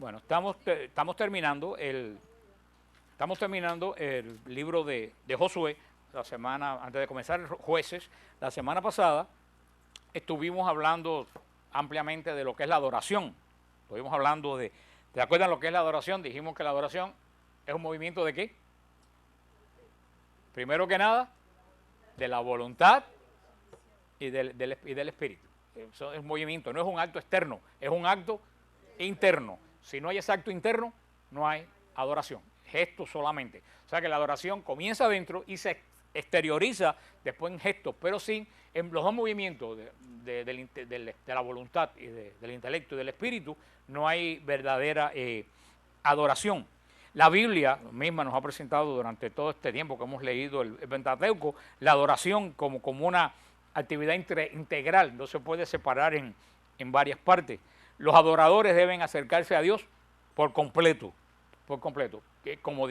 Bueno, estamos terminando el libro de Josué, la semana, antes de comenzar Jueces, la semana pasada estuvimos hablando ampliamente de lo que es la adoración. Estuvimos hablando ¿te acuerdan lo que es la adoración? Dijimos que la adoración es un movimiento de ¿qué? Primero que nada, de la voluntad y del espíritu. Eso es un movimiento, no es un acto externo, es un acto interno. Si no hay ese acto interno, no hay adoración, gesto solamente. O sea que la adoración comienza adentro y se exterioriza después en gestos, pero sin en los dos movimientos de la voluntad y del intelecto y del espíritu, no hay verdadera adoración. La Biblia misma nos ha presentado durante todo este tiempo que hemos leído el Pentateuco, la adoración como una actividad integral, no se puede separar en varias partes. Los adoradores deben acercarse a Dios por completo, que como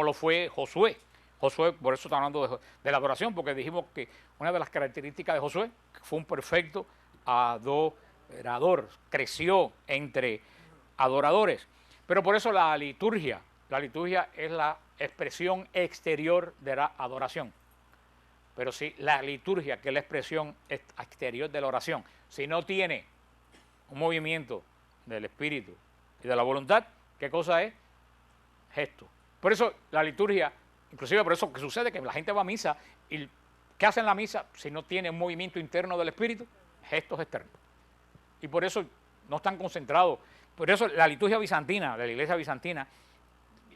lo fue Josué. Josué, por eso está hablando de la adoración, porque dijimos que una de las características de Josué fue un perfecto adorador, creció entre adoradores. Pero por eso la liturgia es la expresión exterior de la adoración. Pero si la liturgia, que es la expresión exterior de la oración, si no tiene un movimiento del espíritu y de la voluntad, ¿qué cosa es? Gesto. Por eso la liturgia, inclusive por eso que sucede que la gente va a misa y ¿qué hace en la misa si no tiene un movimiento interno del espíritu? Gestos externos. Y por eso no están concentrados. Por eso la liturgia bizantina, de la iglesia bizantina,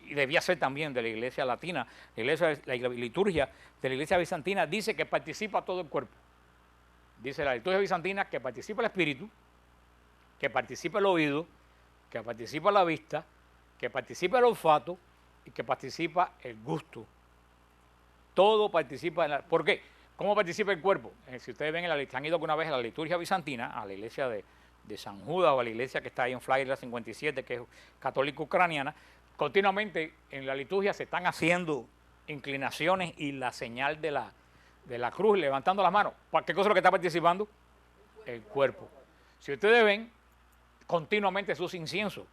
y debía ser también de la iglesia latina, la liturgia de la iglesia bizantina dice que participa todo el cuerpo. Dice la liturgia bizantina que participa el espíritu, que participa el oído, que participa la vista, que participa el olfato y que participa el gusto. Todo participa. ¿Por qué? ¿Cómo participa el cuerpo? Si ustedes ven, han ido alguna vez a la liturgia bizantina, a la iglesia de San Judas o a la iglesia que está ahí en Flagler 57, que es católica ucraniana, continuamente en la liturgia se están haciendo inclinaciones y la señal de la cruz, levantando las manos. ¿Qué cosa es lo que está participando? El cuerpo. Si ustedes ven, continuamente sus inciensos,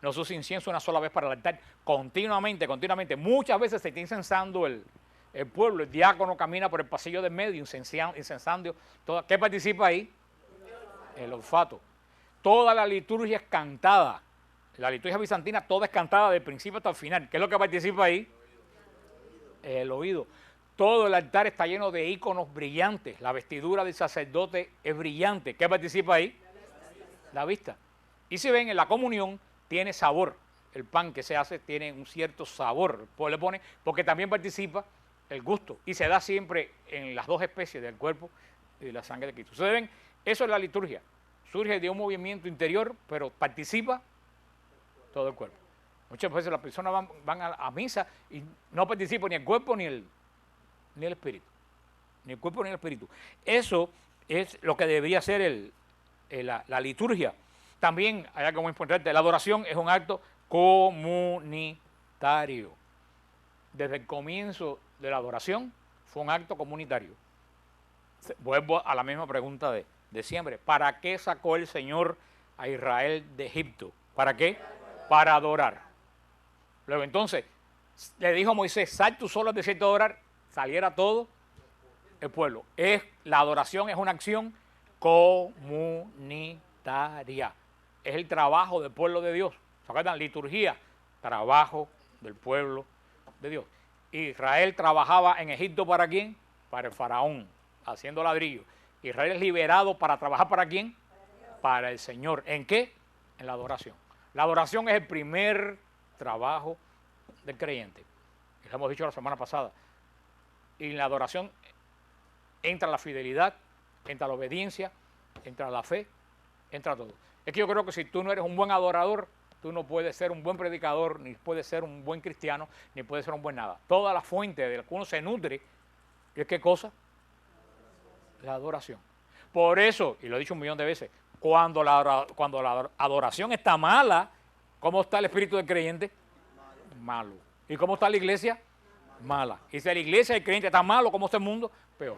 no sus inciensos una sola vez para el altar, continuamente, muchas veces se está incensando el pueblo, el diácono camina por el pasillo del medio, incensando, ¿qué participa ahí? El olfato. Toda la liturgia es cantada, la liturgia bizantina toda es cantada del principio hasta el final. ¿Qué es lo que participa ahí? El oído. Todo el altar está lleno de íconos brillantes, la vestidura del sacerdote es brillante. ¿Qué participa ahí? La vista. Y si ven, en la comunión tiene sabor, el pan que se hace tiene un cierto sabor, pues le pone, porque también participa el gusto y se da siempre en las dos especies del cuerpo y de la sangre de Cristo. Ustedes ven, eso es la liturgia, surge de un movimiento interior, pero participa todo el cuerpo. Muchas veces las personas van a misa y no participan ni el cuerpo ni el espíritu, ni el cuerpo ni el espíritu. Eso es lo que debería ser la liturgia. También hay algo muy importante, la adoración es un acto comunitario. Desde el comienzo de la adoración fue un acto comunitario. Vuelvo a la misma pregunta de siempre. ¿Para qué sacó el Señor a Israel de Egipto? ¿Para qué? Para adorar. Luego entonces le dijo a Moisés, sal tú solo al desierto a adorar, saliera todo el pueblo. La adoración es una acción comunitaria. Es el trabajo del pueblo de Dios. ¿Se acuerdan? Liturgia, trabajo del pueblo de Dios. Israel trabajaba en Egipto ¿para quién? Para el faraón, haciendo ladrillos. Israel es liberado para trabajar ¿para quién? Para el Señor. ¿En qué? En la adoración. La adoración es el primer trabajo del creyente. Lo hemos dicho la semana pasada. Y en la adoración entra la fidelidad, entra la obediencia, entra la fe, entra todo. Es que yo creo que si tú no eres un buen adorador, tú no puedes ser un buen predicador, ni puedes ser un buen cristiano, ni puedes ser un buen nada. Toda la fuente de la que uno se nutre, ¿es qué cosa? La adoración. Por eso, y lo he dicho un millón de veces, cuando la adoración está mala, ¿cómo está el espíritu del creyente? Malo. ¿Y cómo está la iglesia? Mala. Y si la iglesia y el creyente está malo, ¿cómo está el mundo? Peor.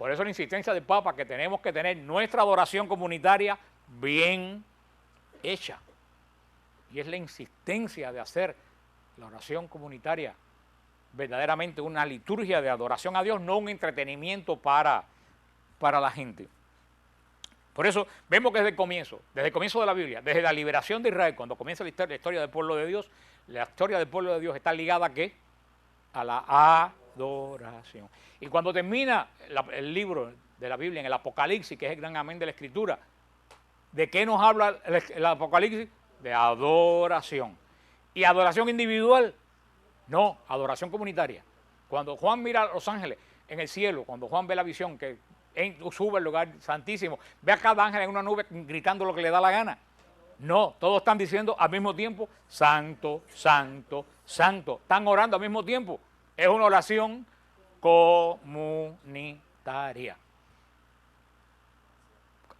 Por eso la insistencia del Papa que tenemos que tener nuestra adoración comunitaria bien hecha. Y es la insistencia de hacer la oración comunitaria verdaderamente una liturgia de adoración a Dios, no un entretenimiento para la gente. Por eso vemos que desde el comienzo de la Biblia, desde la liberación de Israel, cuando comienza la historia del pueblo de Dios, la historia del pueblo de Dios está ligada ¿a qué? A la adoración. Y cuando termina el libro de la Biblia en el Apocalipsis, que es el gran amén de la Escritura, ¿de qué nos habla el Apocalipsis? De adoración. ¿Y adoración individual? No, adoración comunitaria. Cuando Juan mira a los ángeles en el cielo, cuando Juan ve la visión que sube al lugar santísimo, ve a cada ángel en una nube gritando lo que le da la gana. No, todos están diciendo al mismo tiempo, santo, santo, santo. Están orando al mismo tiempo. Es una oración comunitaria.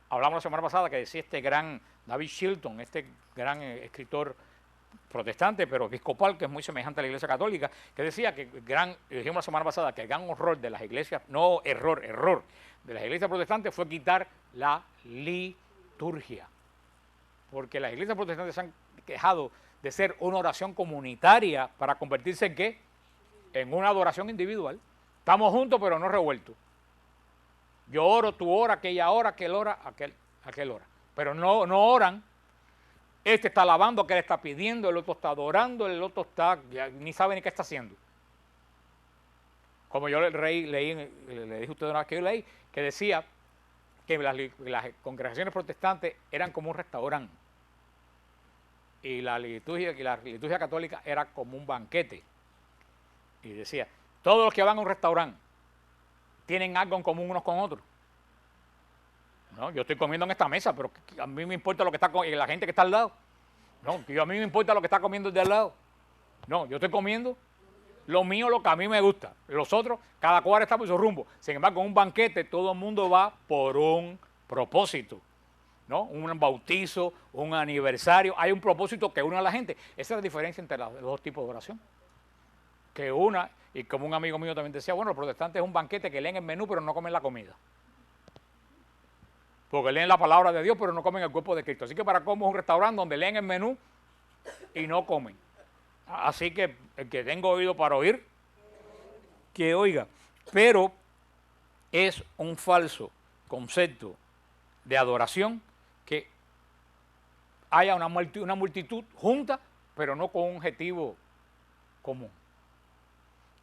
Hablamos la semana pasada que decía este gran David Chilton, este gran escritor protestante, pero episcopal, que es muy semejante a la Iglesia Católica, que decía que dijimos la semana pasada que el gran horror de las iglesias, no error de las iglesias protestantes fue quitar la liturgia. Porque las iglesias protestantes se han quejado de ser una oración comunitaria para convertirse en ¿qué? En una adoración individual. Estamos juntos pero no revueltos. Yo oro, tú oras, aquella hora, aquel hora, aquel hora. Pero no oran. Este está alabando, aquel está pidiendo, el otro está adorando, el otro está, ni sabe ni qué está haciendo. Como yo le dije a usted una vez que yo leí, que decía que las congregaciones protestantes eran como un restaurante. Y la liturgia católica era como un banquete. Y decía, todos los que van a un restaurante tienen algo en común unos con otros. No, yo estoy comiendo en esta mesa, pero a mí me importa lo que está la gente que está al lado. No, a mí me importa lo que está comiendo el de al lado. No, yo estoy comiendo lo mío, lo que a mí me gusta. Los otros, cada cual está por su rumbo. Sin embargo, en un banquete todo el mundo va por un propósito. ¿No? Un bautizo, un aniversario, hay un propósito que une a la gente. Esa es la diferencia entre los dos tipos de oración. Que una, y como un amigo mío también decía, bueno, los protestantes es un banquete que leen el menú pero no comen la comida. Porque leen la palabra de Dios pero no comen el cuerpo de Cristo. Así que para cómo es un restaurante donde leen el menú y no comen. Así que el que tenga oído para oír, que oiga. Pero es un falso concepto de adoración que haya una multitud junta, pero no con un objetivo común.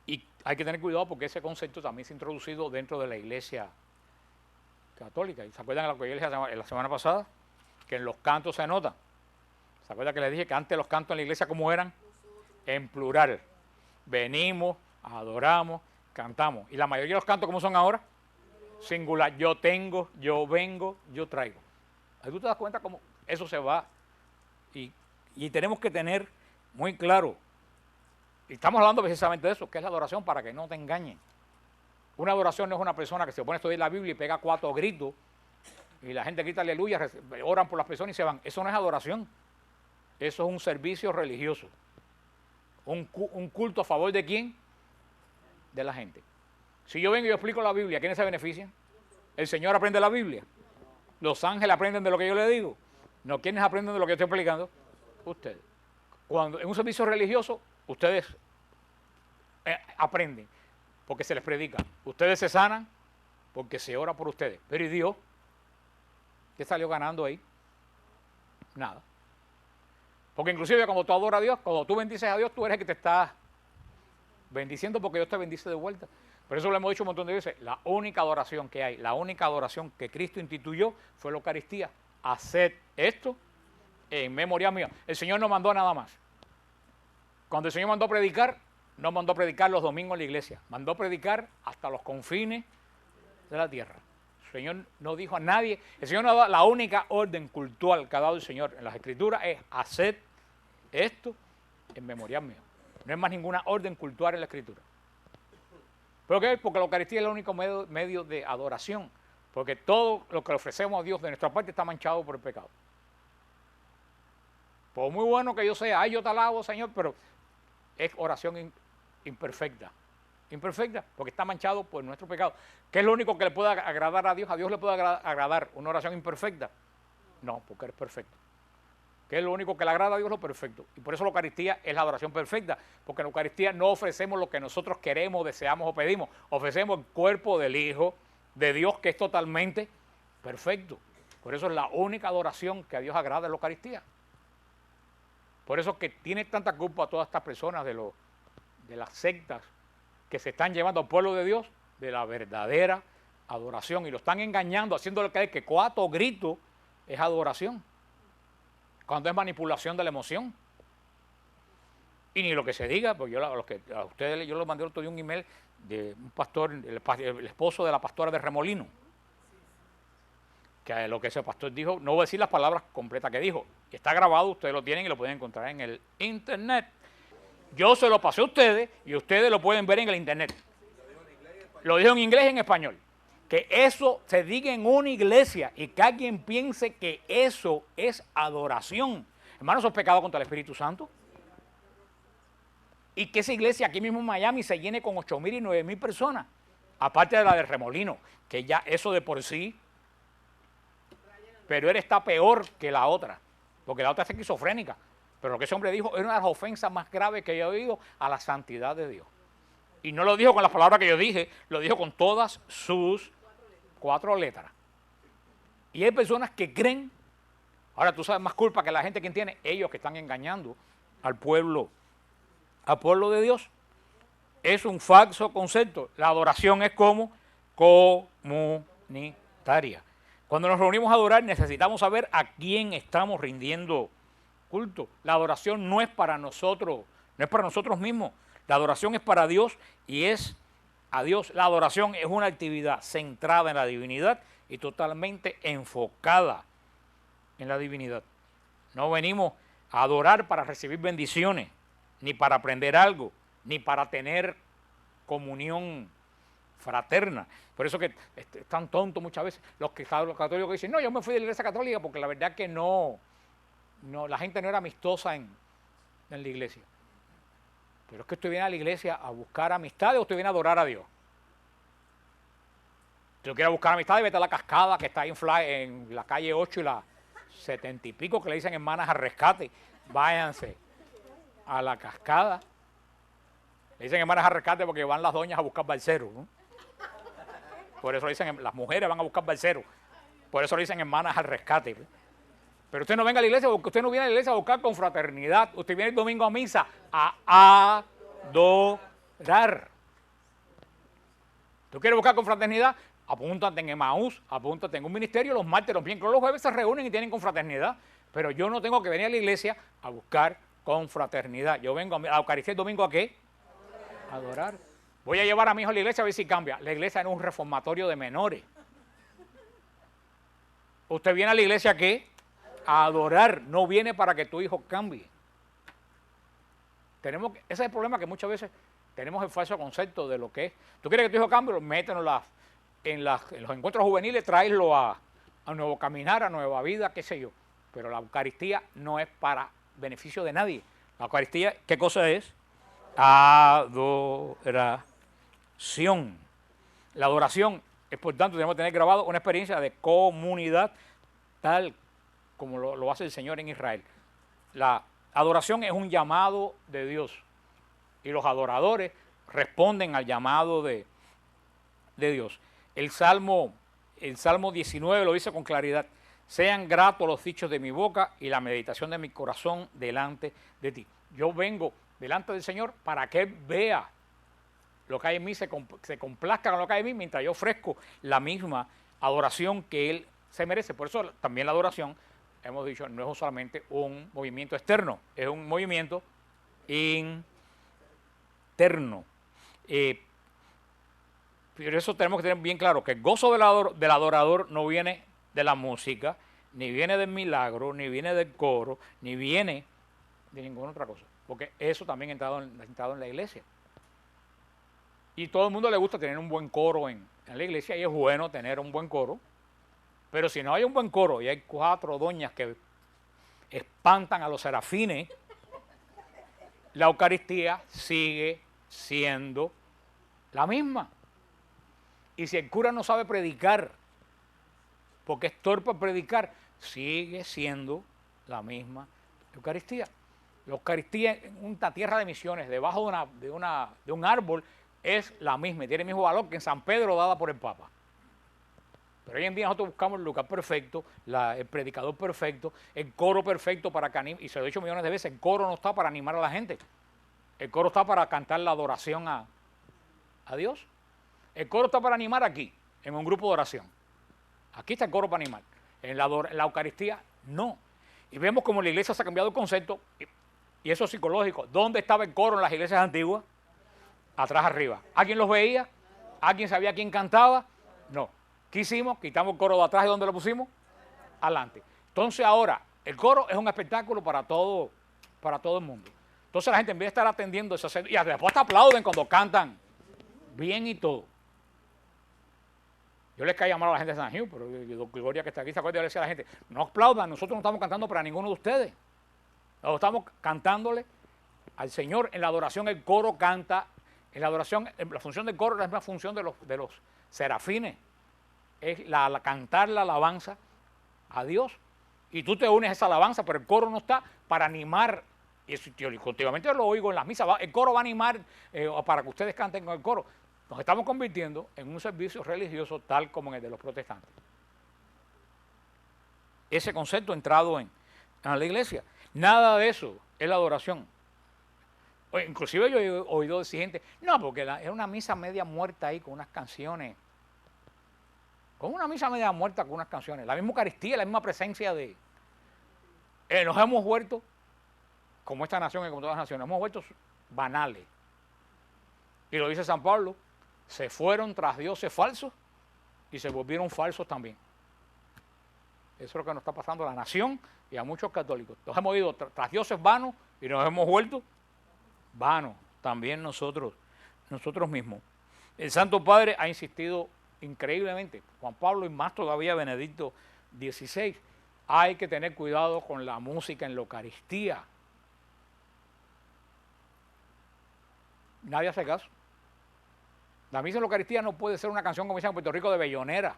Y hay que tener cuidado porque ese concepto también se ha introducido dentro de la Iglesia Católica. ¿Y se acuerdan de lo que yo les dije la semana pasada? Que en los cantos se nota. ¿Se acuerdan que les dije que antes los cantos en la iglesia cómo eran? En plural. Venimos, adoramos, cantamos. ¿Y la mayoría de los cantos cómo son ahora? Singular. Yo tengo, yo vengo, yo traigo. Ahí tú te das cuenta cómo eso se va. Y tenemos que tener muy claro, y estamos hablando precisamente de eso, que es la adoración, para que no te engañen. Una adoración no es una persona que se pone a estudiar la Biblia y pega 4 gritos, y la gente grita aleluya, oran por las personas y se van. Eso no es adoración. Eso es un servicio religioso. Un culto a favor de quién? De la gente. Si yo vengo y yo explico la Biblia, ¿quiénes se benefician? El Señor aprende la Biblia. Los ángeles aprenden de lo que yo le digo. No, ¿quiénes aprenden de lo que yo estoy explicando? Ustedes. Cuando en un servicio religioso, ustedes aprenden porque se les predica. Ustedes se sanan porque se ora por ustedes. Pero ¿y Dios? ¿Qué salió ganando ahí? Nada. Porque inclusive cuando tú adoras a Dios, cuando tú bendices a Dios, tú eres el que te está bendiciendo porque Dios te bendice de vuelta. Por eso lo hemos dicho un montón de veces, la única adoración que hay, la única adoración que Cristo instituyó fue la Eucaristía. Haced esto en memoria mía. El Señor no mandó nada más. Cuando el Señor mandó a predicar, no mandó a predicar los domingos en la iglesia, mandó a predicar hasta los confines de la tierra. El Señor no dijo a nadie, el Señor no ha dado, la única orden cultural que ha dado el Señor en las Escrituras es hacer esto en memoria mía. No hay más ninguna orden cultural en la Escritura. ¿Por qué? Porque la Eucaristía es el único medio de adoración, porque todo lo que le ofrecemos a Dios de nuestra parte está manchado por el pecado. Por muy bueno que yo sea, ay, yo te alabo, Señor, pero es oración imperfecta. Imperfecta, porque está manchado por nuestro pecado. ¿Qué es lo único que le puede agradar a Dios? ¿A Dios le puede agradar una oración imperfecta? No, porque eres perfecto. que es lo único que le agrada a Dios, lo perfecto. Y por eso la Eucaristía es la adoración perfecta, porque en la Eucaristía no ofrecemos lo que nosotros queremos, deseamos o pedimos, ofrecemos el cuerpo del Hijo de Dios, que es totalmente perfecto. Por eso es la única adoración que a Dios agrada en la Eucaristía. Por eso que tiene tanta culpa a todas estas personas de las sectas que se están llevando al pueblo de Dios de la verdadera adoración, y lo están engañando, haciéndole creer que 4 gritos es adoración, cuando es manipulación de la emoción. Y ni lo que se diga, pues a ustedes yo les mandé otro día un email de un pastor, el esposo de la pastora de Remolino, que lo que ese pastor dijo, no voy a decir las palabras completas que dijo, está grabado, ustedes lo tienen y lo pueden encontrar en el internet. Yo se lo pasé a ustedes y ustedes lo pueden ver en el internet. Lo dijo en inglés y en español. Que eso se diga en una iglesia y que alguien piense que eso es adoración. Hermano, eso es pecado contra el Espíritu Santo. Y que esa iglesia aquí mismo en Miami se llene con 8,000 y 9,000 personas. Aparte de la de Remolino, que ya eso de por sí. Pero él está peor que la otra, porque la otra es esquizofrénica. Pero lo que ese hombre dijo es una de las ofensas más graves que yo he oído a la santidad de Dios. Y no lo dijo con las palabras que yo dije, lo dijo con todas sus 4 letras. Y hay personas que creen, ahora tú sabes más culpa que la gente que tiene, ellos que están engañando al pueblo de Dios. Es un falso concepto. La adoración es como comunitaria. Cuando nos reunimos a adorar necesitamos saber a quién estamos rindiendo culto. La adoración no es para nosotros, no es para nosotros mismos. La adoración es para Dios y es a Dios. La adoración es una actividad centrada en la divinidad y totalmente enfocada en la divinidad. No venimos a adorar para recibir bendiciones, ni para aprender algo, ni para tener comunión fraterna. Por eso que están tontos muchas veces los católicos que dicen, no, yo me fui de la iglesia católica porque la verdad que no, la gente no era amistosa en la iglesia. Pero es que usted viene a la iglesia a buscar amistades o usted viene a adorar a Dios. Si usted quiere buscar amistades, vete a la cascada que está ahí en la calle 8 y la 70 y pico, que le dicen hermanas al rescate. Váyanse a la cascada. Le dicen hermanas al rescate porque van las doñas a buscar balseros, ¿no? Por eso le dicen, las mujeres van a buscar balseros. Por eso le dicen hermanas al rescate. Pero usted no venga a la iglesia porque usted no viene a la iglesia a buscar confraternidad. Usted viene el domingo a misa a adorar. ¿Tú quieres buscar confraternidad? Apúntate en Emaús, apúntate en un ministerio los martes, los miércoles, los jueves se reúnen y tienen confraternidad. Pero yo no tengo que venir a la iglesia a buscar confraternidad. Yo vengo a la Eucaristía el domingo ¿a qué? A adorar. Voy a llevar a mi hijo a la iglesia a ver si cambia. La iglesia no es un reformatorio de menores. Usted viene a la iglesia ¿a qué? A adorar, no viene para que tu hijo cambie. Ese es el problema, que muchas veces tenemos el falso concepto de lo que es. ¿Tú quieres que tu hijo cambie? Mételo en los encuentros juveniles, tráelo a Nuevo Caminar, a Nueva Vida, qué sé yo. Pero la Eucaristía no es para beneficio de nadie. La Eucaristía, ¿qué cosa es? Adoración. La adoración es, por tanto, tenemos que tener grabado una experiencia de comunidad tal como lo hace el Señor en Israel. La adoración es un llamado de Dios y los adoradores responden al llamado de Dios. El Salmo 19 lo dice con claridad: sean gratos los dichos de mi boca y la meditación de mi corazón delante de ti. Yo vengo delante del Señor para que Él vea lo que hay en mí, se complazca con lo que hay en mí, mientras yo ofrezco la misma adoración que Él se merece. Por eso también la adoración, hemos dicho, no es solamente un movimiento externo, es un movimiento interno. Por eso tenemos que tener bien claro que el gozo del adorador no viene de la música, ni viene del milagro, ni viene del coro, ni viene de ninguna otra cosa. Porque eso también ha entrado en la iglesia. Y todo el mundo le gusta tener un buen coro en la iglesia, y es bueno tener un buen coro. Pero si no hay un buen coro y hay 4 doñas que espantan a los serafines, la Eucaristía sigue siendo la misma. Y si el cura no sabe predicar, porque es torpe predicar, sigue siendo la misma Eucaristía. La Eucaristía en una tierra de misiones, debajo de un árbol, es la misma, tiene el mismo valor que en San Pedro dada por el Papa. Pero hoy en día nosotros buscamos el lugar perfecto, el predicador perfecto, el coro perfecto para que anime, y se lo he dicho millones de veces, el coro no está para animar a la gente. El coro está para cantar la adoración a Dios. El coro está para animar aquí, en un grupo de oración. Aquí está el coro para animar. En la Eucaristía, no. Y vemos como la iglesia se ha cambiado el concepto, y eso es psicológico. ¿Dónde estaba el coro en las iglesias antiguas? Atrás arriba. ¿Alguien los veía? ¿Alguien sabía quién cantaba? No. ¿Qué hicimos? Quitamos el coro de atrás y ¿dónde lo pusimos? Adelante. Entonces ahora, el coro es un espectáculo para todo el mundo. Entonces la gente en vez de estar atendiendo eso, y después te aplauden cuando cantan bien y todo. Yo les caí a llamar a la gente de San Gil, pero Gloria que está aquí, se acuerda de decir a la gente, no aplaudan, nosotros no estamos cantando para ninguno de ustedes. Nosotros estamos cantándole al Señor. En la adoración el coro canta, en la adoración, la función del coro es la misma función de los serafines. Es cantar la alabanza a Dios. Y tú te unes a esa alabanza, pero el coro no está para animar. Y eso, continuamente lo oigo en las misas. El coro va a animar para que ustedes canten con el coro. Nos estamos convirtiendo en un servicio religioso tal como en el de los protestantes. Ese concepto ha entrado en la iglesia. Nada de eso es la adoración. Inclusive yo he oído decir gente, no, porque era una misa media muerta ahí con unas canciones. Con una misa media muerta con unas canciones. La misma Eucaristía, la misma presencia de... nos hemos vuelto, como esta nación y como todas las naciones, hemos vuelto banales. Y lo dice San Pablo, se fueron tras dioses falsos y se volvieron falsos también. Eso es lo que nos está pasando a la nación y a muchos católicos. Nos hemos ido tras dioses vanos y nos hemos vuelto vanos también nosotros mismos. El Santo Padre ha insistido increíblemente, Juan Pablo y más todavía Benedicto XVI, hay que tener cuidado con la música en la Eucaristía. Nadie hace caso. La misa en la Eucaristía no puede ser una canción como dicen en Puerto Rico de bellonera.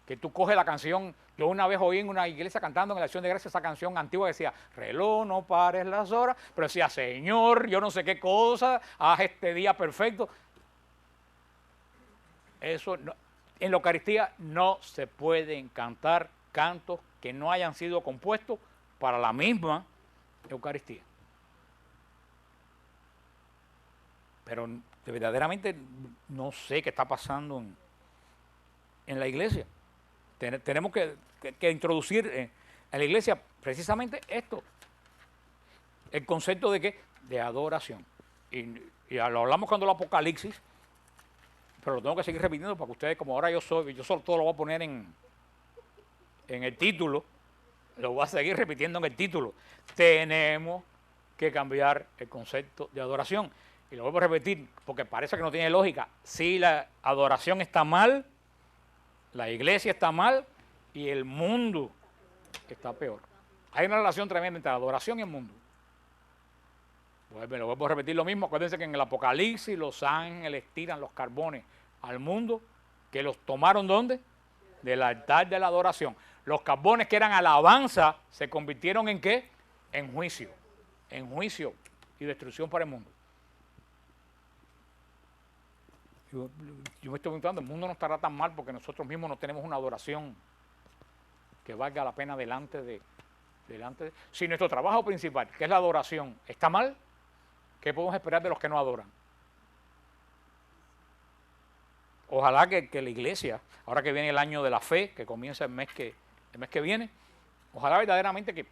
Que tú coges la canción, yo una vez oí en una iglesia cantando en la acción de gracias esa canción antigua que decía, reloj, no pares las horas, pero decía, Señor, yo no sé qué cosa, haz este día perfecto. Eso no, en la Eucaristía no se pueden cantar cantos que no hayan sido compuestos para la misma Eucaristía. Pero verdaderamente no sé qué está pasando en la iglesia. Tenemos que introducir en la iglesia precisamente esto, el concepto de ¿qué? De adoración. Y lo hablamos cuando el Apocalipsis, pero lo tengo que seguir repitiendo para que ustedes, como ahora yo solo todo lo voy a poner en el título, lo voy a seguir repitiendo en el título. Tenemos que cambiar el concepto de adoración. Y lo vuelvo a repetir porque parece que no tiene lógica. Si la adoración está mal, la iglesia está mal y el mundo está peor. Hay una relación tremenda entre la adoración y el mundo. Lo vuelvo a repetir lo mismo. Acuérdense que en el Apocalipsis los ángeles tiran los carbones al mundo, que los tomaron ¿dónde? Del altar de la adoración. Los carbones que eran alabanza se convirtieron en ¿qué? En juicio y destrucción para el mundo. Yo me estoy preguntando, el mundo no estará tan mal porque nosotros mismos no tenemos una adoración que valga la pena delante de... Si nuestro trabajo principal, que es la adoración, está mal, ¿qué podemos esperar de los que no adoran? Ojalá que la iglesia, ahora que viene el año de la fe, que comienza el mes que viene, ojalá verdaderamente que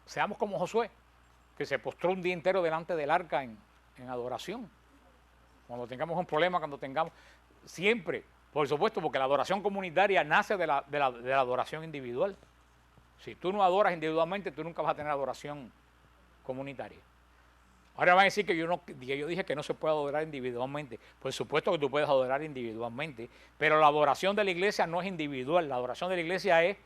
seamos como Josué, que se postró un día entero delante del arca en adoración. Cuando tengamos un problema, cuando tengamos... Siempre, por supuesto, porque la adoración comunitaria nace de la adoración individual. Si tú no adoras individualmente, tú nunca vas a tener adoración comunitaria. Ahora van a decir que yo dije que no se puede adorar individualmente. Por supuesto que tú puedes adorar individualmente, pero la adoración de la iglesia no es individual, la adoración de la iglesia es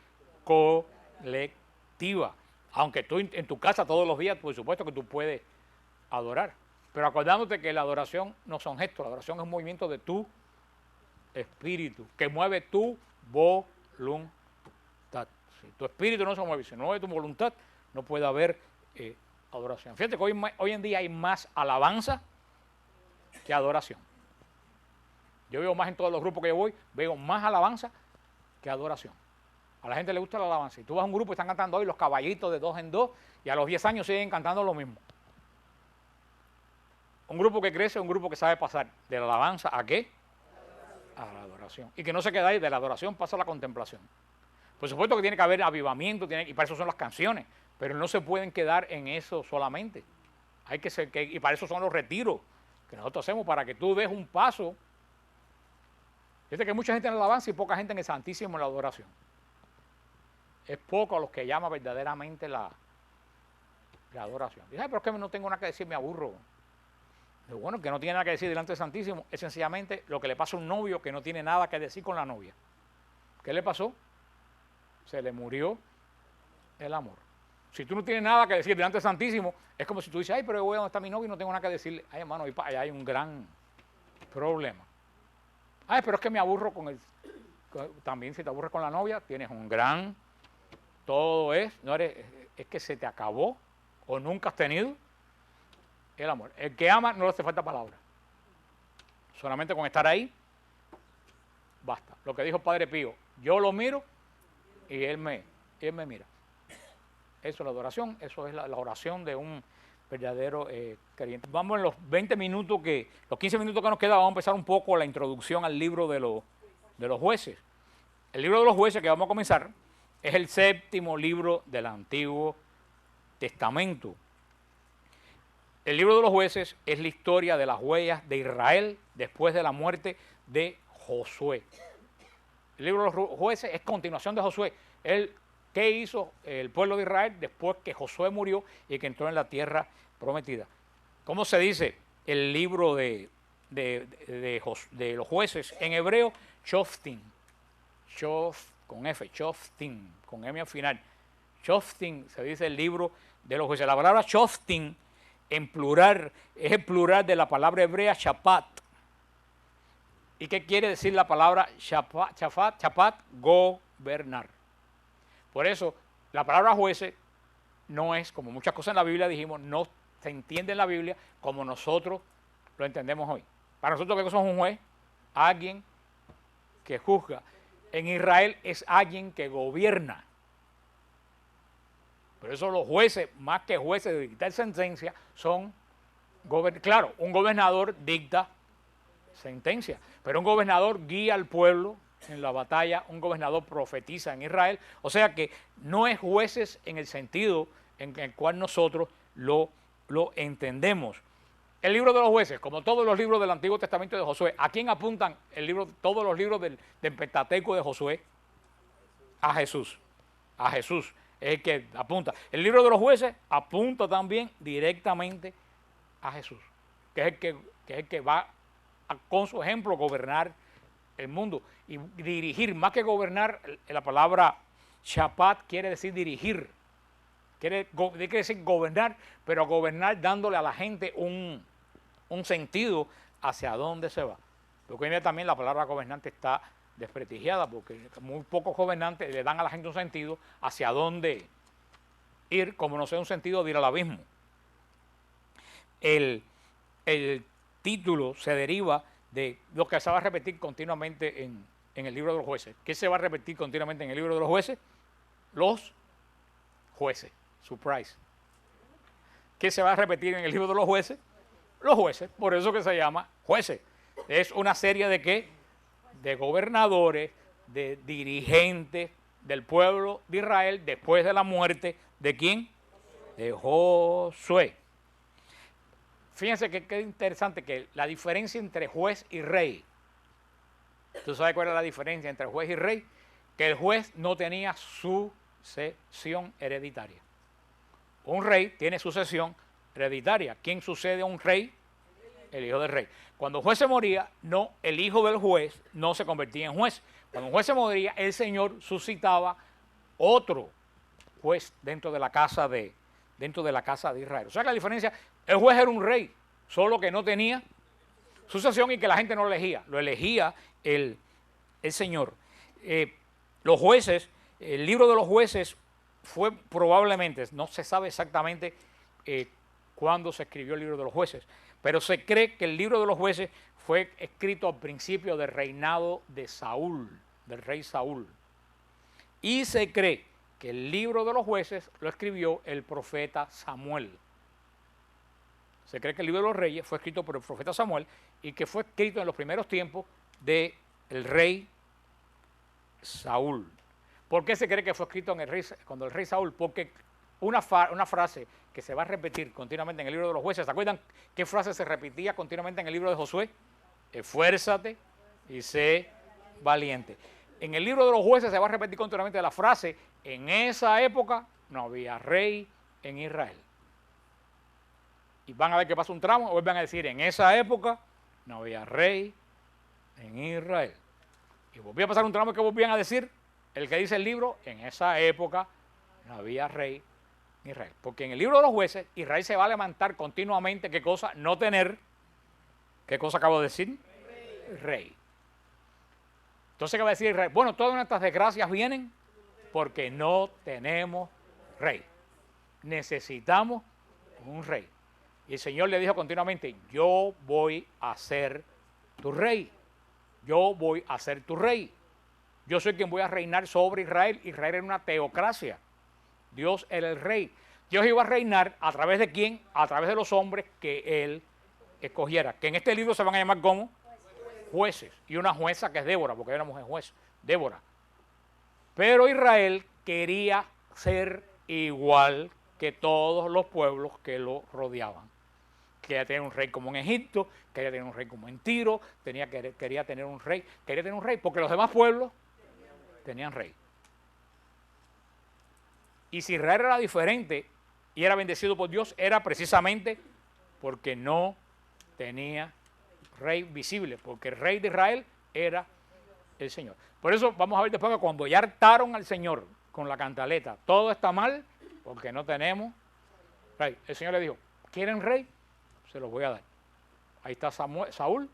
colectiva. Aunque tú en tu casa todos los días, por supuesto que tú puedes adorar. Pero acordándote que la adoración no son gestos, la adoración es un movimiento de tu espíritu, que mueve tu voluntad. Si tu espíritu no se mueve, si no mueve tu voluntad, no puede haber adoración. Fíjate que hoy en día hay más alabanza que adoración. Yo veo más en todos los grupos que yo voy, veo más alabanza que adoración. A la gente le gusta la alabanza. Y tú vas a un grupo y están cantando hoy los caballitos de 2 en 2 y a los 10 años siguen cantando lo mismo. Un grupo que crece es un grupo que sabe pasar de la alabanza ¿a qué? A la adoración. Y que no se queda ahí, de la adoración pasa a la contemplación. Por supuesto que tiene que haber avivamiento, y para eso son las canciones, pero no se pueden quedar en eso solamente. Hay que ser, y para eso son los retiros que nosotros hacemos, para que tú des un paso. Fíjate que hay mucha gente en la alabanza y poca gente en el Santísimo en la adoración. Es poco a los que llama verdaderamente la adoración. Dice, pero es que no tengo nada que decir, me aburro. Pero bueno, que no tiene nada que decir delante del Santísimo es sencillamente lo que le pasa a un novio que no tiene nada que decir con la novia. ¿Qué le pasó? Se le murió el amor. Si tú no tienes nada que decir delante del Santísimo, es como si tú dices, ay, pero yo voy a donde está mi novio y no tengo nada que decirle. Ay, hermano, ahí hay un gran problema. Ay, pero es que me aburro con el... También si te aburres con la novia, tienes un gran... Todo es que se te acabó o nunca has tenido el amor. El que ama no le hace falta palabra. Solamente con estar ahí, basta. Lo que dijo el Padre Pío, yo lo miro y él me mira. Eso es la adoración, eso es la oración de un verdadero creyente. Vamos en los 20 minutos los 15 minutos que nos quedan, vamos a empezar un poco la introducción al libro de los jueces. El libro de los jueces que vamos a comenzar es el 7º libro del Antiguo Testamento. El libro de los jueces es la historia de las huellas de Israel después de la muerte de Josué. El libro de los jueces es continuación de Josué. ¿Qué hizo el pueblo de Israel después que Josué murió y que entró en la tierra prometida? ¿Cómo se dice el libro de los jueces? En hebreo, Shoftim. Con F, Shoftim, con M al final. Shoftim se dice el libro de los jueces. La palabra Shoftim en plural es el plural de la palabra hebrea Shapat. ¿Y qué quiere decir la palabra Shapat? Gobernar. Por eso, la palabra jueces no es, como muchas cosas en la Biblia dijimos, no se entiende en la Biblia como nosotros lo entendemos hoy. Para nosotros, ¿qué cosa es un juez? Alguien que juzga. En Israel es alguien que gobierna. Por eso los jueces, más que jueces de dictar sentencia, son, claro, un gobernador dicta sentencia, pero un gobernador guía al pueblo en la batalla, un gobernador profetiza en Israel, o sea que no es jueces en el sentido en el cual nosotros lo entendemos. El libro de los jueces, como todos los libros del Antiguo Testamento de Josué, ¿a quién apuntan todos los libros del Pentateuco de Josué? A Jesús. A Jesús es el que apunta. El libro de los jueces apunta también directamente a Jesús, que es el que va con su ejemplo gobernar el mundo y dirigir. Más que gobernar, la palabra Shapat quiere decir dirigir. Quiere decir gobernar, pero gobernar dándole a la gente un sentido hacia dónde se va. Porque hoy en día también la palabra gobernante está desprestigiada, porque muy pocos gobernantes le dan a la gente un sentido hacia dónde ir, como no sea un sentido de ir al abismo. El título se deriva de lo que se va a repetir continuamente en el libro de los jueces. ¿Qué se va a repetir continuamente en el libro de los jueces? Los jueces. Surprise. ¿Qué se va a repetir en el libro de los jueces? Los jueces, por eso que se llama jueces. Es una serie de ¿qué? De gobernadores, de dirigentes del pueblo de Israel después de la muerte ¿de quién? De Josué. Fíjense que interesante que la diferencia entre juez y rey. ¿Tú sabes cuál es la diferencia entre juez y rey? Que el juez no tenía sucesión hereditaria. Un rey tiene sucesión hereditaria. ¿Quién sucede a un rey? El hijo del rey. Cuando un juez se moría, el hijo del juez no se convertía en juez. Cuando un juez se moría, el Señor suscitaba otro juez dentro de la casa de Israel. O sea que la diferencia, el juez era un rey, solo que no tenía sucesión y que la gente no lo elegía el Señor. Los jueces El libro de los jueces fue probablemente, no se sabe exactamente cuándo se escribió el libro de los jueces, pero se cree que el libro de los jueces fue escrito al principio del reinado de Saúl, del rey Saúl. Y se cree que el libro de los jueces lo escribió el profeta Samuel. Se cree que el libro de los reyes fue escrito por el profeta Samuel y que fue escrito en los primeros tiempos del rey Saúl. ¿Por qué se cree que fue escrito cuando el rey Saúl? Porque una frase que se va a repetir continuamente en el libro de los jueces, ¿se acuerdan qué frase se repetía continuamente en el libro de Josué? Esfuérzate y sé valiente. En el libro de los jueces se va a repetir continuamente la frase, en esa época no había rey en Israel. Y van a ver que pasa un tramo, o vuelven a decir, en esa época no había rey en Israel. Y volvía a pasar un tramo que volvían a decir, el que dice el libro, en esa época no había rey en Israel. Porque en el libro de los jueces, Israel se va a levantar continuamente, ¿qué cosa? No tener, ¿qué cosa acabo de decir? Rey. Entonces, ¿qué va a decir Israel? Bueno, todas nuestras desgracias vienen porque no tenemos rey. Necesitamos un rey. Y el Señor le dijo continuamente, yo voy a ser tu rey. Yo voy a ser tu rey. Yo soy quien voy a reinar sobre Israel. Israel era una teocracia. Dios era el rey. Dios iba a reinar a través de quién? A través de los hombres que Él escogiera. Que en este libro se van a llamar como jueces. Y una jueza que es Débora, porque era una mujer juez, Débora. Pero Israel quería ser igual que todos los pueblos que lo rodeaban. Quería tener un rey como en Egipto, quería tener un rey como en Tiro, quería tener un rey, porque los demás pueblos tenían rey. Y si Israel era diferente y era bendecido por Dios, era precisamente porque no tenía rey visible, porque el rey de Israel era el Señor. Por eso vamos a ver después que cuando ya hartaron al Señor con la cantaleta, todo está mal porque no tenemos rey. El Señor le dijo, ¿quieren rey? Se los voy a dar. Ahí está Saúl,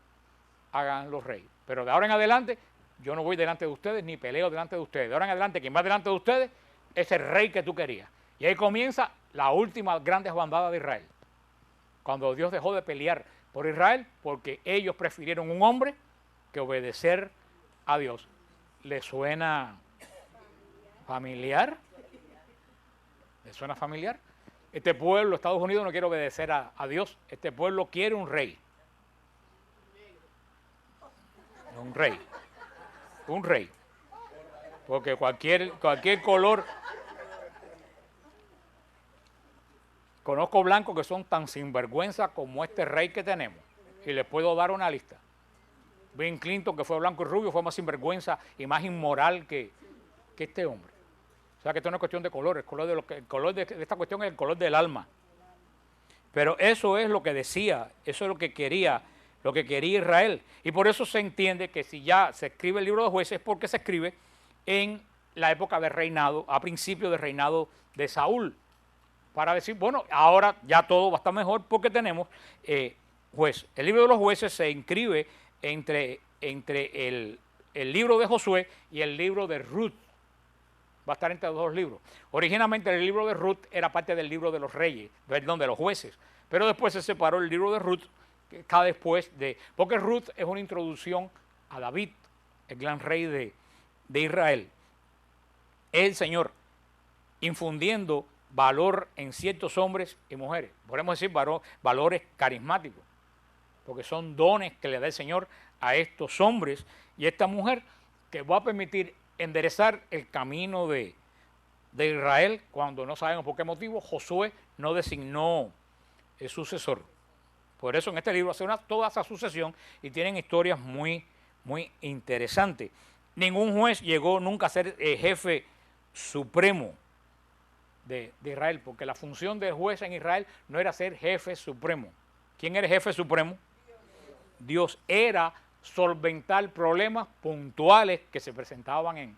háganlo rey. Pero de ahora en adelante, yo no voy delante de ustedes ni peleo delante de ustedes. De ahora en adelante, quien va delante de ustedes es el rey que tú querías. Y ahí comienza la última gran desbandada de Israel. Cuando Dios dejó de pelear por Israel, porque ellos prefirieron un hombre que obedecer a Dios. ¿Le suena familiar? ¿Le suena familiar? Este pueblo, Estados Unidos, no quiere obedecer a Dios. Este pueblo quiere un rey. Un rey. Un rey. Porque cualquier color. Conozco blancos que son tan sinvergüenza como este rey que tenemos. Y les puedo dar una lista. Bill Clinton, que fue blanco y rubio, fue más sinvergüenza y más inmoral que este hombre. O sea que esto no es cuestión de color, el color de esta cuestión es el color del alma. Pero eso es lo que decía, eso es lo que quería Israel. Y por eso se entiende que si ya se escribe el libro de Jueces es porque se escribe en la época de reinado, a principio del reinado de Saúl. Para decir, bueno, ahora ya todo va a estar mejor porque tenemos jueces. El libro de los jueces se inscribe entre el libro de Josué y el libro de Ruth. Va a estar entre los dos libros. Originalmente el libro de Ruth era parte del libro de los reyes, perdón, de los jueces. Pero después se separó el libro de Ruth, porque Ruth es una introducción a David, el gran rey de Israel. Es el Señor infundiendo valor en ciertos hombres y mujeres. Podemos decir valores carismáticos, porque son dones que le da el Señor a estos hombres y esta mujer que va a permitir enderezar el camino de Israel cuando no sabemos por qué motivo Josué no designó el sucesor. Por eso en este libro hace toda esa sucesión y tienen historias muy, muy interesantes. Ningún juez llegó nunca a ser jefe supremo de Israel, porque la función del juez en Israel no era ser jefe supremo. ¿Quién era el jefe supremo? Dios. Era solventar problemas puntuales que se presentaban en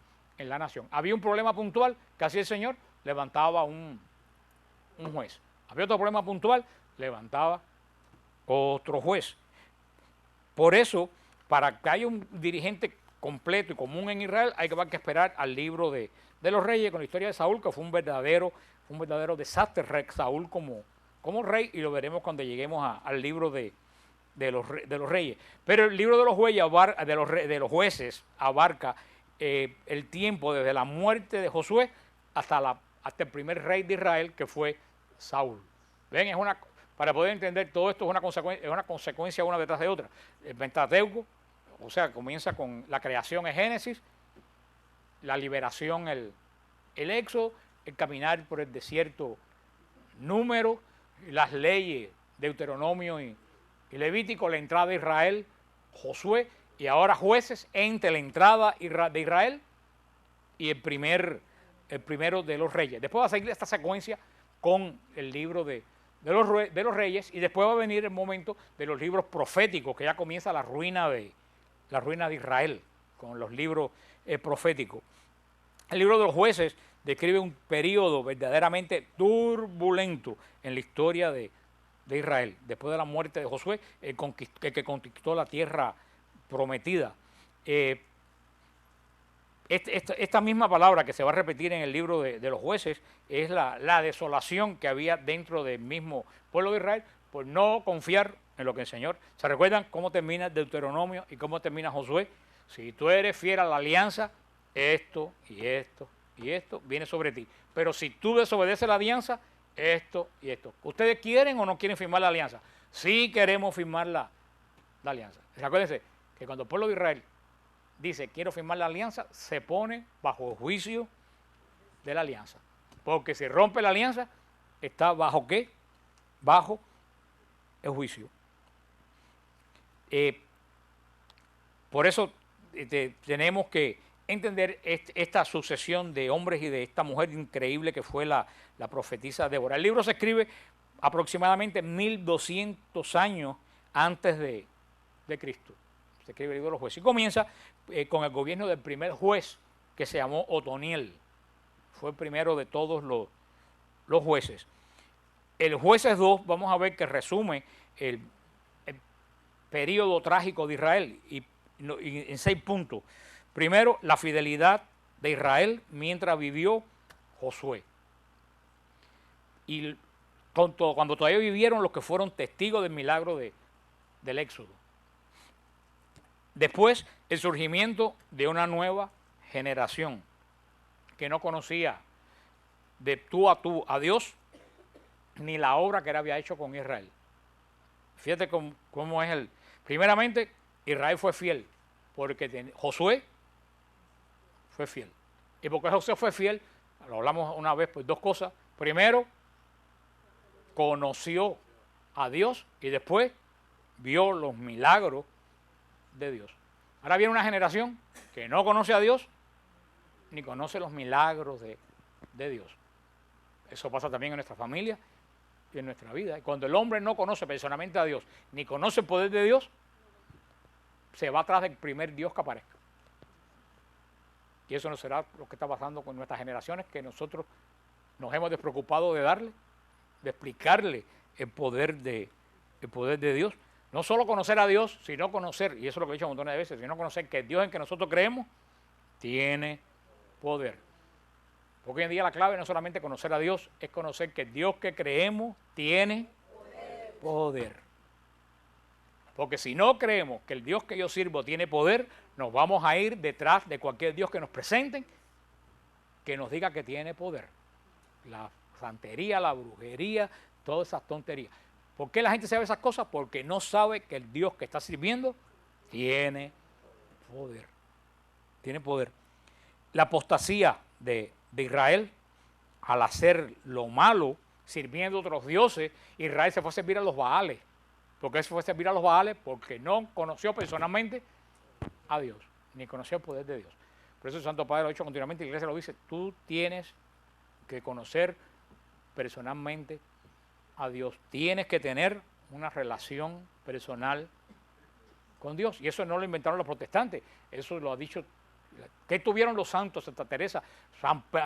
la nación. Había un problema puntual que hacía el Señor, levantaba un juez. Había otro problema puntual, levantaba otro juez. Por eso, para que haya un dirigente completo y común en Israel, hay que esperar al libro de de los reyes, con la historia de Saúl, que fue un verdadero desastre Saúl como rey, y lo veremos cuando lleguemos al libro de los reyes. Pero el libro de los jueces abarca el tiempo desde la muerte de Josué hasta el primer rey de Israel, que fue Saúl. ¿Ven? Para poder entender todo esto es una consecuencia una detrás de otra. El Pentateuco, o sea, comienza con la creación en Génesis, la liberación, el éxodo, el caminar por el desierto, Número, las leyes, Deuteronomio y Levítico, la entrada de Israel, Josué, y ahora jueces entre la entrada de Israel y el primero de los reyes. Después va a seguir esta secuencia con el libro de los reyes, y después va a venir el momento de los libros proféticos, que ya comienza la ruina de Israel con los libros proféticos. El libro de los jueces describe un periodo verdaderamente turbulento en la historia de Israel, después de la muerte de Josué, el que conquistó la tierra prometida. Esta misma palabra que se va a repetir en el libro de los jueces es la desolación que había dentro del mismo pueblo de Israel por no confiar en lo que el Señor. ¿Se recuerdan cómo termina Deuteronomio y cómo termina Josué? Si tú eres fiel a la alianza, esto y esto y esto viene sobre ti. Pero si tú desobedeces la alianza, esto y esto. ¿Ustedes quieren o no quieren firmar la alianza? Sí queremos firmar la alianza. Recuérdense que cuando el pueblo de Israel dice quiero firmar la alianza, se pone bajo el juicio de la alianza. Porque si rompe la alianza, está bajo ¿qué? Bajo el juicio. Por eso tenemos que entender esta sucesión de hombres y de esta mujer increíble que fue la profetisa Débora. El libro se escribe aproximadamente 1200 años antes de Cristo. Se escribe el libro de los jueces y comienza con el gobierno del primer juez, que se llamó Otoniel. Fue el primero de todos los jueces. El Jueces 2, vamos a ver que resume el periodo trágico de Israel y en 6 puntos. Primero, la fidelidad de Israel mientras vivió Josué. Y cuando todavía vivieron los que fueron testigos del milagro del Éxodo. Después, el surgimiento de una nueva generación que no conocía de tú a Dios ni la obra que él había hecho con Israel. Fíjate cómo es primeramente, Israel fue fiel, porque Josué fue fiel. Y porque Josué fue fiel, lo hablamos una vez, pues 2 cosas. Primero, conoció a Dios y después vio los milagros de Dios. Ahora viene una generación que no conoce a Dios ni conoce los milagros de Dios. Eso pasa también en nuestra familia y en nuestra vida. Y cuando el hombre no conoce personalmente a Dios ni conoce el poder de Dios, se va atrás del primer Dios que aparezca. Y eso no será lo que está pasando con nuestras generaciones, que nosotros nos hemos despreocupado de explicarle el poder de Dios. No solo conocer a Dios, sino conocer, y eso es lo que he dicho un montón de veces, sino conocer que el Dios en que nosotros creemos tiene poder. Porque hoy en día la clave no es solamente conocer a Dios, es conocer que el Dios que creemos tiene poder. Porque si no creemos que el Dios que yo sirvo tiene poder, nos vamos a ir detrás de cualquier Dios que nos presenten, que nos diga que tiene poder. La santería, la brujería, todas esas tonterías. ¿Por qué la gente sabe esas cosas? Porque no sabe que el Dios que está sirviendo tiene poder. Tiene poder. La apostasía de Israel, al hacer lo malo, sirviendo a otros dioses, Israel se fue a servir a los Baales. ¿Por qué se fue a servir a los Baales? Porque no conoció personalmente a Dios, ni conoció el poder de Dios. Por eso el Santo Padre lo ha dicho continuamente, la Iglesia lo dice, tú tienes que conocer personalmente a Dios. Tienes que tener una relación personal con Dios. Y eso no lo inventaron los protestantes. Eso lo ha dicho. ¿Qué tuvieron los santos, Santa Teresa,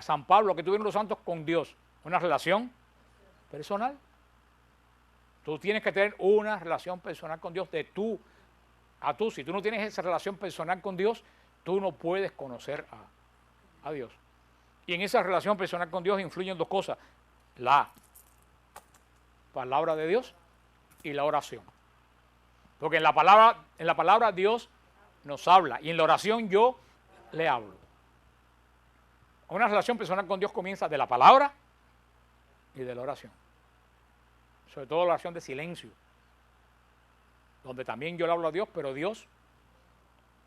San Pablo? ¿Qué tuvieron los santos con Dios? Una relación personal. Tú tienes que tener una relación personal con Dios de tú a tú. Si tú no tienes esa relación personal con Dios, tú no puedes conocer a Dios. Y en esa relación personal con Dios influyen dos cosas: la palabra de Dios y la oración. Porque en la palabra Dios nos habla y en la oración yo le hablo. Una relación personal con Dios comienza de la palabra y de la oración. Sobre todo la oración de silencio, donde también yo le hablo a Dios, pero Dios,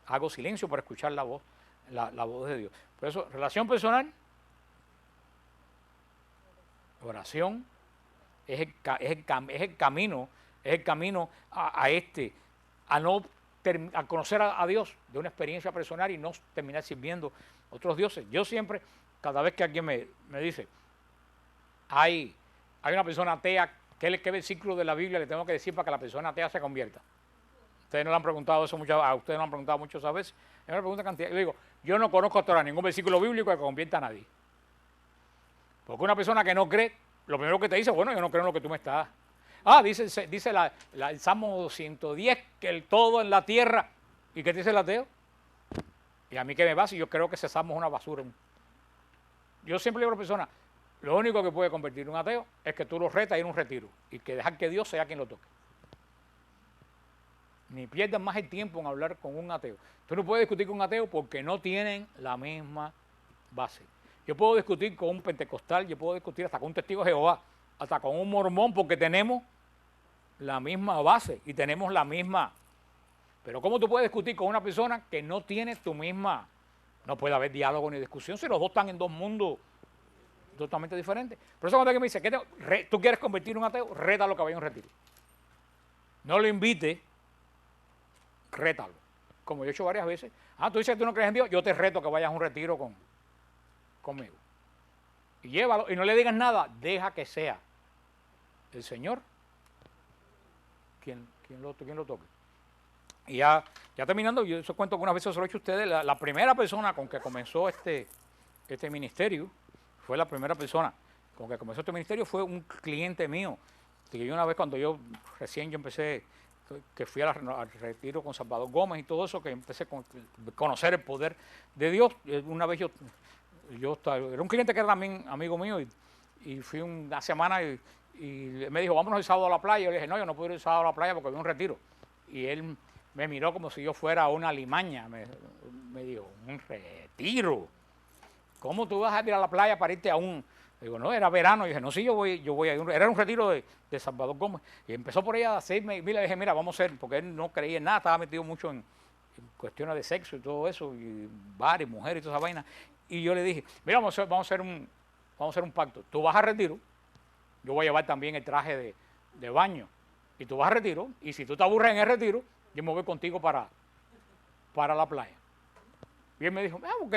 hago silencio para escuchar la voz de Dios. Por eso, relación personal, oración, es el camino a conocer a Dios de una experiencia personal y no terminar sirviendo otros dioses. Yo siempre, cada vez que alguien me dice, hay una persona atea, ¿qué versículo de la Biblia le tengo que decir para que la persona atea se convierta? Ustedes no le han preguntado eso a ustedes no lo han preguntado muchas veces. Es una pregunta cantidad. Yo digo, yo no conozco hasta ahora ningún versículo bíblico que convierta a nadie. Porque una persona que no cree, lo primero que te dice, bueno, yo no creo en lo que tú me estás. Dice el Salmo 110, que el todo en la tierra. ¿Y qué dice el ateo? Y a mí que me va si yo creo que ese Salmo es una basura. Yo siempre digo a la persona, lo único que puede convertir un ateo es que tú lo retas y en un retiro. Y que dejar que Dios sea quien lo toque. Ni pierdas más el tiempo en hablar con un ateo. Tú no puedes discutir con un ateo porque no tienen la misma base. Yo puedo discutir con un pentecostal, yo puedo discutir hasta con un testigo de Jehová, hasta con un mormón, porque tenemos la misma base y tenemos la misma. Pero ¿cómo tú puedes discutir con una persona que no tiene tu misma? No puede haber diálogo ni discusión si los dos están en dos mundos totalmente diferentes. Por eso cuando alguien me dice, ¿tú quieres convertir un ateo? Rétalo que vaya a un retiro. No lo invite, rétalo. Como yo he hecho varias veces. Tú dices que tú no crees en Dios, yo te reto que vayas a un retiro conmigo. Y llévalo y no le digas nada, deja que sea el Señor quien lo toque. Y ya terminando, yo eso cuento que una vez se lo he hecho a ustedes, la primera persona con que comenzó este ministerio, fue la primera persona con que comenzó este ministerio, fue un cliente mío. Que yo una vez cuando yo empecé, que fui al retiro con Salvador Gómez y todo eso, que empecé a conocer el poder de Dios, una vez yo era un cliente que era también amigo mío y fui una semana y me dijo, vámonos el sábado a la playa. Yo le dije, no, yo no puedo ir el sábado a la playa porque voy a un retiro. Y él me miró como si yo fuera una limaña. Me dijo, ¿un retiro? ¿Cómo tú vas a ir a la playa para irte a un...? Digo, no, era verano. Y dije, no, sí, yo voy a ir. Era un retiro de Salvador Gómez. Y empezó por ahí a hacerme, y le dije, mira, vamos a hacer, porque él no creía en nada, estaba metido mucho en cuestiones de sexo y todo eso, y bares, mujeres y toda esa vaina. Y yo le dije, mira, vamos a hacer un pacto. Tú vas a retiro, yo voy a llevar también el traje de baño. Y tú vas a retiro, y si tú te aburres en el retiro, yo me voy contigo para la playa. Y él me dijo, ok,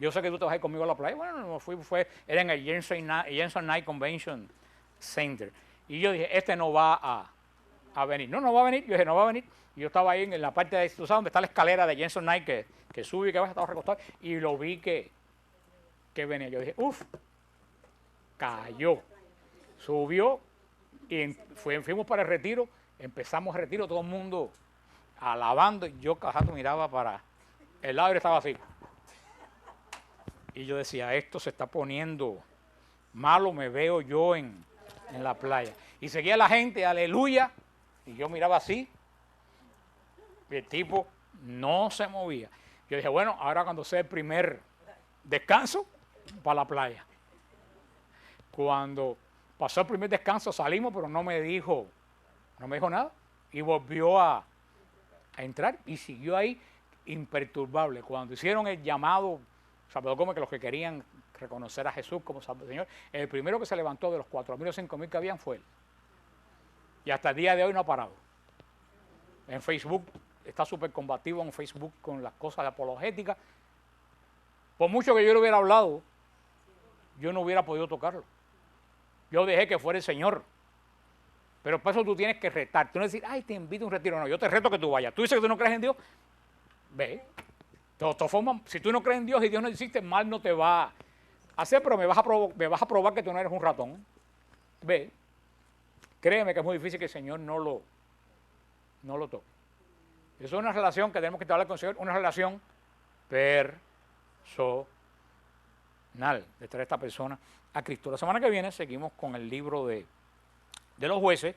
yo sé que tú te vas a ir conmigo a la playa. Bueno, no era en el Jensen Knight Convention Center. Y yo dije, este no va a venir. No va a venir. Yo dije, no va a venir. Y yo estaba ahí en la parte de, tú sabes, donde está la escalera de Jensen Knight que sube y que baja, estaba recostado. Y lo vi que venía. Yo dije, cayó. Subió y fuimos para el retiro. Empezamos el retiro, todo el mundo alabando. Y yo cada rato miraba para el lado y estaba así. Y yo decía, esto se está poniendo malo, me veo yo en la playa. Y seguía la gente, aleluya. Y yo miraba así. Y el tipo no se movía. Yo dije, bueno, ahora cuando sea el primer descanso, para la playa. Cuando pasó el primer descanso salimos, pero no me dijo nada. Y volvió a entrar y siguió ahí imperturbable. Cuando hicieron el llamado, Salvador Gómez, que los que querían reconocer a Jesús como Salvador Señor, el primero que se levantó de los 4.000 o 5.000 que habían fue él. Y hasta el día de hoy no ha parado. En Facebook, está súper combativo en Facebook con las cosas de apologética. Por mucho que yo le hubiera hablado, yo no hubiera podido tocarlo. Yo dejé que fuera el Señor. Pero por eso tú tienes que retar. Tú no decir, te invito a un retiro. No, yo te reto que tú vayas. Tú dices que tú no crees en Dios. Ve. De todas formas, si tú no crees en Dios y Dios no existe, mal no te va a hacer, pero me vas a probar que tú no eres un ratón. Ve. Créeme que es muy difícil que el Señor no lo toque. Eso es una relación que tenemos que hablar con el Señor, una relación personal. carnal de traer a esta persona a Cristo. La semana que viene seguimos con el libro de los jueces.